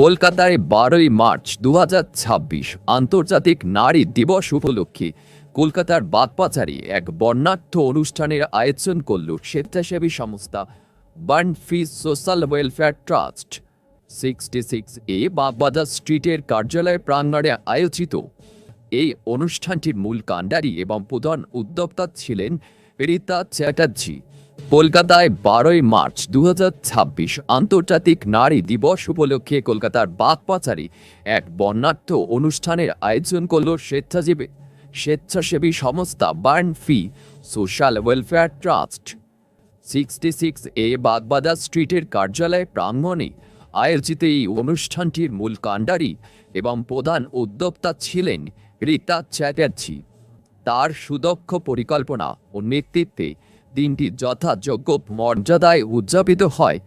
কলকাতায় 12ই মার্চ 2026 আন্তর্জাতিক নারী দিবস উপলক্ষে কলকাতার বাগবাজারে এক বর্ণাঢ্য অনুষ্ঠানের আয়োজন করল স্বেচ্ছাসেবী সংস্থা burn free social welfare trust 66A Bagbazar স্ট্রিটের কার্যালয় প্রাঙ্গণে আয়োজিত এই অনুষ্ঠানটির মূল কাণ্ডারি এবং প্রধান উদ্যোক্তা ছিলেন রীতা চ্যাটার্জি। কলকাতায় 12ই মার্চ 2026 আন্তর্জাতিক নারী দিবস উপলক্ষে কলকাতার বাগবাজারে এক বর্ণাঢ্য অনুষ্ঠানের আয়োজন করল স্বেচ্ছাসেবী সংস্থা burn free social welfare trust 66A Bagbazar স্ট্রিটের কার্যালয় প্রাঙ্গণে আয়োজিত এই অনুষ্ঠানটির মূল কাণ্ডারি এবং প্রধান উদ্যোক্তা ছিলেন রীতা চ্যাটার্জি। তার সুদক্ষ পরিকল্পনা ও নেতৃত্বে দিনটি যথাযোগ্য মর্যাদায় উদযাপিত হয়।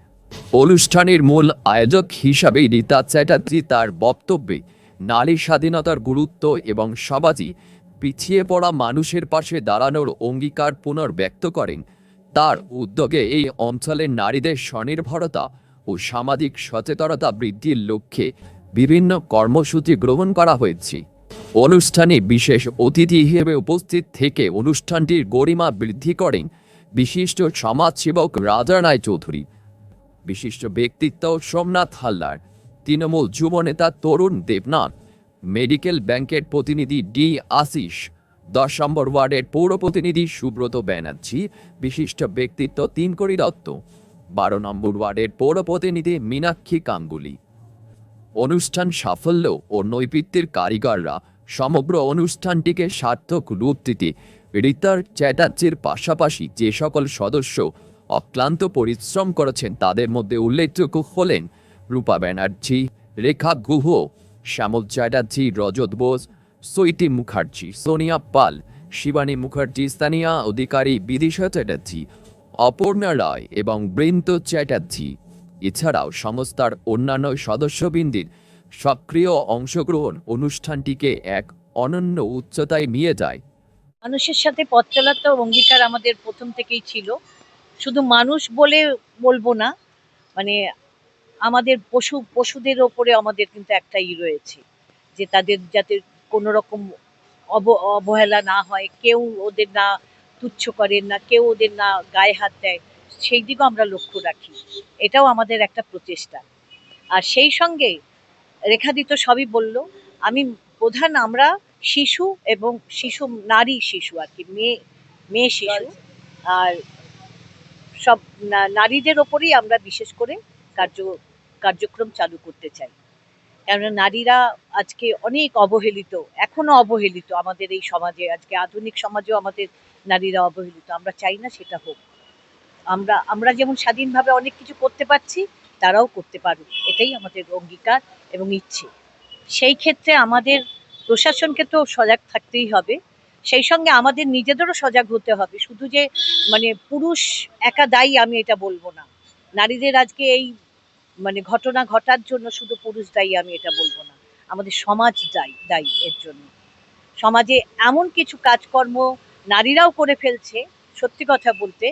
অনুষ্ঠানের মূল আয়োজক হিসাবে রীতা চ্যাটার্জি তার বক্তব্যে নারী স্বাধীনতার গুরুত্ব এবং সমাজে পিছিয়ে পড়া মানুষের পাশে দাঁড়ানোর অঙ্গীকার পুনর্ব্যক্ত করেন। তার উদ্যোগে এই অঞ্চলের নারীদের স্বনির্ভরতা ও সামাজিক সচেতনতা বৃদ্ধির লক্ষ্যে বিভিন্ন কর্মসূচি গ্রহণ করা হয়েছে। অনুষ্ঠানে বিশেষ অতিথি হিসেবে উপস্থিত থেকে অনুষ্ঠানটির গরিমা বৃদ্ধি করেন বিশিষ্ট সমাজসেবক রাজা রায় চৌধুরী, বিশিষ্ট ব্যক্তিত্ব সোমনাথ হালদার, তৃণমূল যুবনেতা তরুণ দেবনাথ, মেডিকেল ব্যাংকের প্রতিনিধি ডি আশিস, 10 নম্বর ওয়ার্ডের পৌর প্রতিনিধি সুব্রত ব্যানার্জি, বিশিষ্ট ব্যক্তিত্ব তিনকড়ি দত্ত, 12 নম্বর ওয়ার্ডের পৌর প্রতিনিধি মীনাক্ষী গাঙ্গুলি। অনুষ্ঠান সাফল্য ও নৈপুণ্যের কারিগররা সমগ্র অনুষ্ঠানটিকে সার্থক রূপ দিতে রীতা চ্যাটার্জির পাশাপাশি যে সকল সদস্য অক্লান্ত পরিশ্রম করেছেন তাদের মধ্যে উল্লেখযোগ্য হলেন রূপা ব্যানার্জি, রেখা গুহ, শ্যামল চ্যাটার্জি, রজত বোস, সৈতি মুখার্জি, সোনিয়া পাল, শিবানী মুখার্জি, স্থানীয় অধিকারী বিদিশা চ্যাটার্জি, অপর্ণা রায় এবং বৃন্দ চ্যাটার্জি। এছাড়াও সংস্থার অন্যান্য সদস্যবৃন্দের সক্রিয় অংশগ্রহণ অনুষ্ঠানটিকে এক অনন্য উচ্চতায় নিয়ে যায়। মানুষের সাথে পথ চলার তো অঙ্গীকার আমাদের প্রথম থেকেই ছিল। শুধু মানুষ বলে বলবো না, মানে আমাদের পশুদের ওপরে আমাদের কিন্তু একটাই রয়েছে যে তাদের যাতে কোনো রকম অবহেলা না হয়, কেউ ওদের না তুচ্ছ করেন না, কেউ ওদের না গায়ে হাত দেয়, সেই দিকেও আমরা লক্ষ্য রাখি। এটাও আমাদের একটা প্রচেষ্টা। আর সেই সঙ্গে রেখাদি তো সবই বললো। আমি প্রধান আমরা শিশু এবং নারী শিশু আর কি, মেয়ে শিশু আর সব নারীদের ওপরেই আমরা বিশেষ করে কার্যক্রম চালু করতে চাই। কেননা নারীরা আজকে অনেক অবহেলিত, এখনো অবহেলিত আমাদের এই সমাজে। আজকে আধুনিক সমাজেও আমাদের নারীরা অবহেলিত। আমরা চাই না সেটা হোক। আমরা যেমন স্বাধীনভাবে অনেক কিছু করতে পারছি, তারাও করতে পারুক, এটাই আমাদের অঙ্গীকার এবং ইচ্ছে। সেই ক্ষেত্রে আমাদের প্রশাসনকে তো সজাগ থাকতেই হবে, সেই সঙ্গে আমাদের নিজেদেরও সজাগ হতে হবে। শুধু যে পুরুষ একা দায়ী আমি এটা বলবো না। নারীদের আজকে এই ঘটনা ঘটার জন্য শুধু পুরুষ দায়ী আমি এটা বলবো না, আমাদের সমাজ দায়ী এর জন্য। সমাজে এমন কিছু কাজকর্ম নারীরাও করে ফেলছে, সত্যি কথা বলতে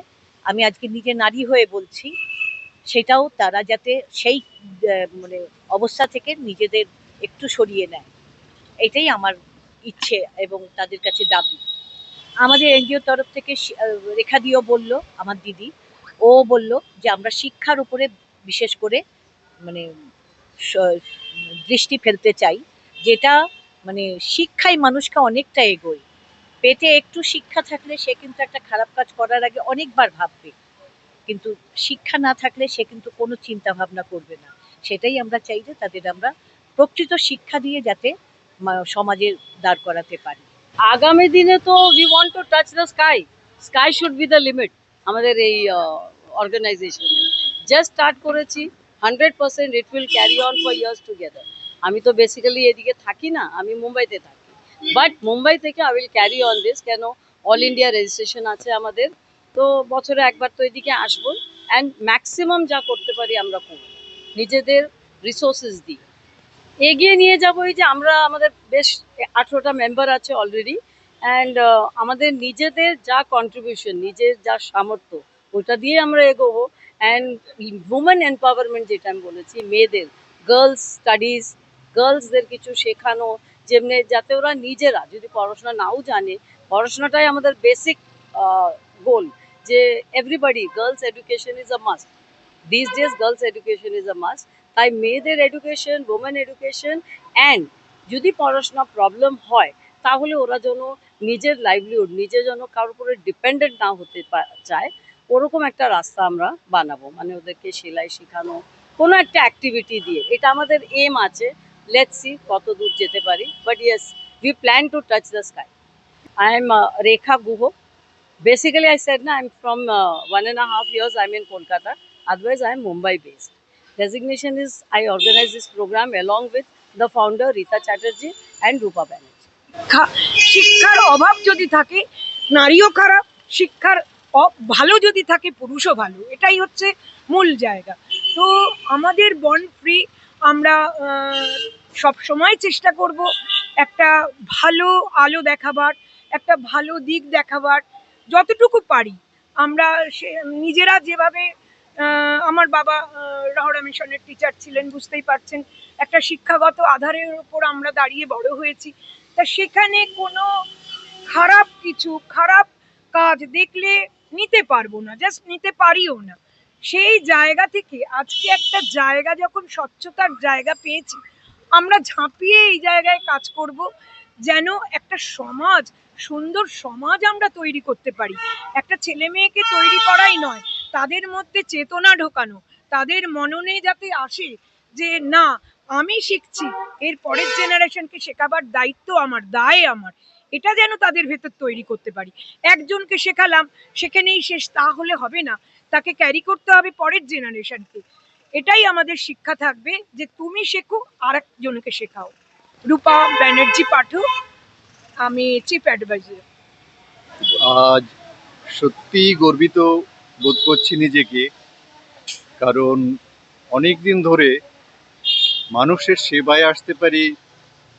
আমি আজকে নিজে নারী হয়ে বলছি, সেটাও তারা যাতে সেই অবস্থা থেকে নিজেদের একটু সরিয়ে নেয়, এটাই আমার ইচ্ছে এবং তাদের কাছে দাবি। আমাদের এনজিও তরফ থেকে রেখাদিও বলল, আমার দিদি, ও বলল যে আমরা শিক্ষার উপরে বিশেষ করে দৃষ্টি ফেলতে চাই, যেটা শিক্ষাই মানুষকে অনেকটা এগোয়। পেটে একটু শিক্ষা থাকলে সে কিন্তু একটা খারাপ কাজ করার আগে অনেকবার ভাববে, কিন্তু শিক্ষা না থাকলে সে কিন্তু কোনো চিন্তা ভাবনা করবে না। সেটাই আমরা চাই যে তাদের আমরা প্রকৃত শিক্ষা দিয়ে যাতে সমাজে দাঁড় করাতে পারি। আগামী দিনে তো we want to touch the sky should be the limit. আমাদের এই অর্গানাইজেশনে জাস্ট স্টার্ট করেছি, 100% it will carry on for years together. আমি তো বেসিক্যালি এদিকে থাকি না, আমি মুম্বাইতে থাকি, বাট মুম্বাই থেকে I will carry on this. কেন অল ইন্ডিয়া রেজিস্ট্রেশন আছে আমাদের, তো বছরে একবার তো এদিকে আসবো। অ্যান্ড ম্যাক্সিমাম যা করতে পারি আমরা করব, নিজেদের রিসোর্সেস দিয়ে এগিয়ে নিয়ে যাবো। এই যে আমাদের বেশ 18টা মেম্বার আছে অলরেডি, অ্যান্ড আমাদের নিজেদের যা কন্ট্রিবিউশন, নিজের যা সামর্থ্য, ওটা দিয়ে আমরা এগোবো। অ্যান্ড উমেন এম্পাওয়ারমেন্ট যেটা আমি বলেছি, মেয়েদের গার্লস স্টাডিজ, গার্লসদের কিছু শেখানো, যেমনি যাতে ওরা নিজেরা যদি পড়াশোনা নাও জানে, পড়াশোনাটাই আমাদের বেসিক গোল, যে everybody girls education is a must, this days girls education is a must. তাই মেয়েদের এডুকেশন, ওমেন এডুকেশন, অ্যান্ড যদি পড়াশোনা প্রবলেম হয় তাহলে ওরা যেন নিজের লাইভলিহুড, নিজে যেন কারোর উপরে ডিপেন্ডেন্ট না হতে চায়, ওরকম একটা রাস্তা আমরা বানাবো। মানে ওদেরকে সেলাই শেখানো, কোনো একটা অ্যাক্টিভিটি দিয়ে, এটা আমাদের এম আছে। লেটস সি কত দূর যেতে পারি, but yes, we plan to touch the sky. I am Rekha Guha. Basically, I said, na, I'm from 1.5 years, I'm in Kolkata. Otherwise, I'm Mumbai based. Designation is I organize this program along with the founder Rita Chatterjee and Rupa Banerjee. শিক্ষার অভাব যদি থাকে নারীও খারাপ, শিক্ষার ভালো যদি থাকে পুরুষও ভালো, এটাই হচ্ছে মূল জায়গা। তো আমাদের বর্ন ফ্রি আমরা সব সময় চেষ্টা করব একটা ভালো আলো দেখাবার, একটা ভালো দিক দেখাবার, যতটুকু পারি আমরা। নিজেরা যেভাবে আমার বাবা রহরা মিশনের টিচার ছিলেন, বুঝতেই পারছেন একটা শিক্ষাগত আধারের ওপর আমরা দাঁড়িয়ে বড় হয়েছি। তা সেখানে কোনো খারাপ খারাপ কাজ দেখলে নিতে পারবো না, জাস্ট নিতে পারিও না। সেই জায়গা থেকে আজকে একটা জায়গা যখন স্বচ্ছতার জায়গা পেয়েছি, আমরা ঝাঁপিয়ে এই জায়গায় কাজ করব যেন একটা সমাজ, সুন্দর সমাজ আমরা তৈরি করতে পারি। একটা ছেলে মেয়েকে তৈরি করাই নয়, তাদের মধ্যে চেতনা ঢোকানো, তাদের মননে যাতে আসে যে না, আমি শিখছি, এর পরের জেনারেশনকে শেখাবার দায়িত্ব আমার, দায় আমার, এটা যেন তাদের ভেতর তৈরি করতে পারি। একজনকে শেখালাম, সেখানেই শেষ, তাহলে হবে না, তাকে ক্যারি করতে হবে পরের জেনারেশনকে। এটাই আমাদের শিক্ষা থাকবে যে তুমি শেখো আর একজনকে শেখাও। রূপা ব্যানার্জি পাঠক, আমি চিফ অ্যাডভাইজার। আজ সত্যিই গর্বিত বোধ করছি নিজেকে, কারণ অনেক দিন ধরে মানুষের সেবায় আসতে পারি,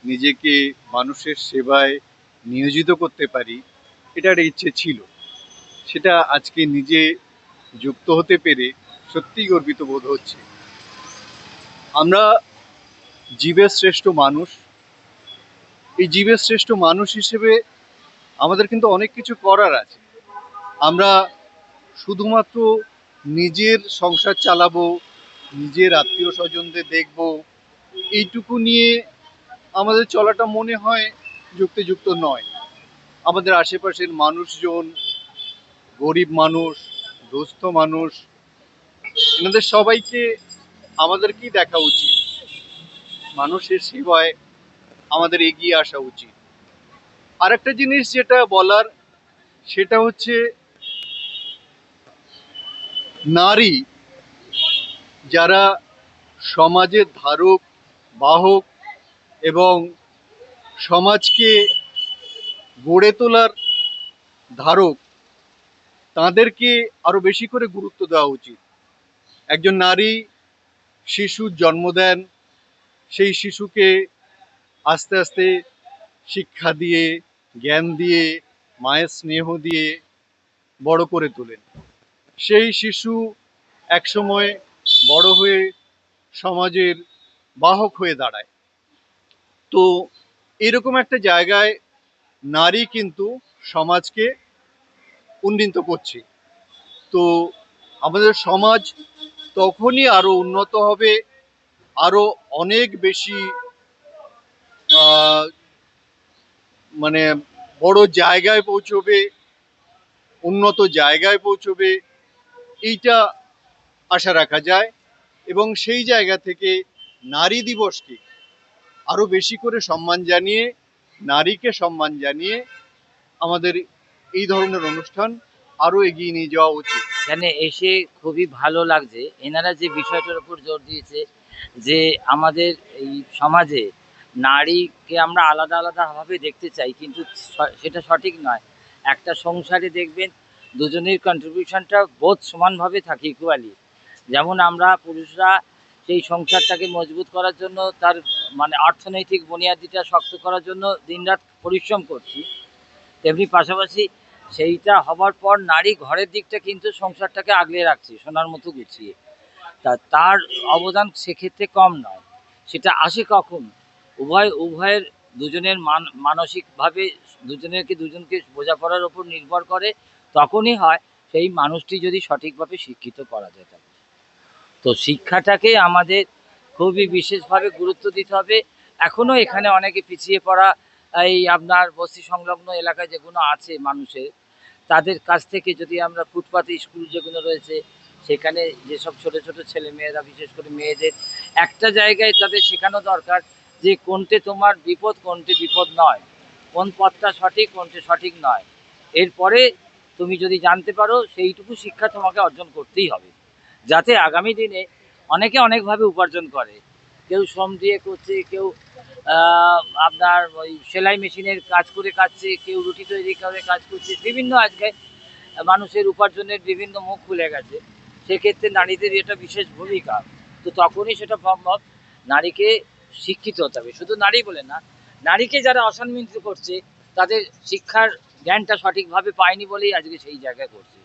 নিজেকে মানুষের সেবায় নিয়োজিত করতে পারি, এটা একটা ইচ্ছে ছিল। সেটা আজকে নিজে যুক্ত হতে পেরে সত্যিই গর্বিত বোধ হচ্ছে। আমরা জীবের শ্রেষ্ঠ মানুষ। এই জীবের শ্রেষ্ঠ মানুষ হিসেবে আমাদের কিন্তু অনেক কিছু করার আছে। আমরা শুধুমাত্র নিজের সংসার চালাবো, নিজের আত্মীয় স্বজনদের দেখবো, এইটুকু নিয়ে আমাদের চলাটা মনে হয় যুক্তিযুক্ত নয়। আমাদের আশেপাশের মানুষজন, গরিব মানুষ, দুস্থ মানুষ, এনাদের সবাইকে আমাদেরকেই দেখা উচিত। মানুষের সেবায় আমাদের এগিয়ে আসা উচিত। আর একটা জিনিস যেটা বলার, সেটা হচ্ছে নারী যারা সমাজের ধারক বাহক এবং সমাজকে গড়ে তোলার ধারক, তাদেরকে আরো বেশি করে গুরুত্ব দেওয়া উচিত। একজন নারী শিশুর জন্ম দেন, সেই শিশুকে আস্তে আস্তে শিক্ষা দিয়ে, জ্ঞান দিয়ে, মায়ের স্নেহ দিয়ে বড় করে তোলেন। সেই শিশু একসময় বড় হয়ে সমাজের বাহক হয়ে দাঁড়ায়। তো এরকম একটা জায়গায় নারী কিন্তু সমাজকে উন্নীত করছে। তো আমাদের সমাজ তখনই আরো উন্নত হবে, আরো অনেক বেশি মানে বড় জায়গায় পৌঁছবে, উন্নত জায়গায় পৌঁছবে, এইটা আশা রাখা যায়। এবং সেই জায়গা থেকে নারী দিবসকে আরো বেশি করে সম্মান জানিয়ে, নারীকে সম্মান জানিয়ে আমাদের এই ধরনের অনুষ্ঠান আরো এগিয়ে নিয়ে যাওয়া উচিত। এখানে এসে খুবই ভালো লাগছে। এনারা যে বিষয়টার উপর জোর দিয়েছে যে আমাদের এই সমাজে নারীকে আমরা আলাদা আলাদাভাবে দেখতে চাই, কিন্তু সেটা সঠিক নয়। একটা সংসারে দেখবেন দুজনের কন্ট্রিবিউশনটা বোধ সমানভাবে থাকে, ইকুয়ালি। যেমন আমরা পুরুষরা সেই সংসারটাকে মজবুত করার জন্য, তার মানে অর্থনৈতিক বুনিয়াদিটা শক্ত করার জন্য দিনরাত পরিশ্রম করছি, তেমনি পাশাপাশি সেইটা হবার পর নারী ঘরের দিকটা কিন্তু সংসারটাকে আগলে রাখছে সোনার মতো গুছিয়ে। তার অবদান সেক্ষেত্রে কম নয়। সেটা আসে কখন? উভয়ের দুজনের মানসিকভাবে দুজনকে বোঝাপড়ার ওপর নির্ভর করে, তখনই হয় সেই মানুষটি যদি সঠিকভাবে শিক্ষিত করা যায় তাকে। তো শিক্ষাটাকে আমাদের খুবই বিশেষভাবে গুরুত্ব দিতে হবে। এখনো এখানে অনেকে পিছিয়ে পড়া এই আপনার বস্তি সংলগ্ন এলাকায় যেগুলো আছে মানুষের, তাদের কাছ থেকে যদি আমরা ফুটপাতে স্কুল যেগুলো রয়েছে সেখানে যেসব ছোট ছোট ছেলে মেয়েরা, বিশেষ করে মেয়েদের একটা জায়গায় তাদের শেখানো দরকার যে কোনটে তোমার বিপদ, কোনটে বিপদ নয়, কোন পথটা সঠিক, কোনটে সঠিক নয়। এরপরে তুমি যদি জানতে পারো সেইটুকু শিক্ষা তোমাকে অর্জন করতেই হবে, যাতে আগামী দিনে অনেকে অনেকভাবে উপার্জন করে। কেউ শ্রম দিয়ে করছে, কেউ আপনার ওই সেলাই মেশিনের কাজ করে খাচ্ছে, কেউ রুটি তৈরি করে কাজ করছে। বিভিন্ন আজকে মানুষের উপার্জনের বিভিন্ন মুখ খুলে গেছে, সেক্ষেত্রে নারীদের এটা বিশেষ ভূমিকা। তো তখনই সেটা সম্ভব। নারীকে শিক্ষিত হতে হবে, শুধু নারী বলে না, নারীকে যারা অসম্মানিত করছে তাদের শিক্ষার জ্ঞানটা সঠিকভাবে পায়নি বলেই আজকে সেই জায়গায় করছে।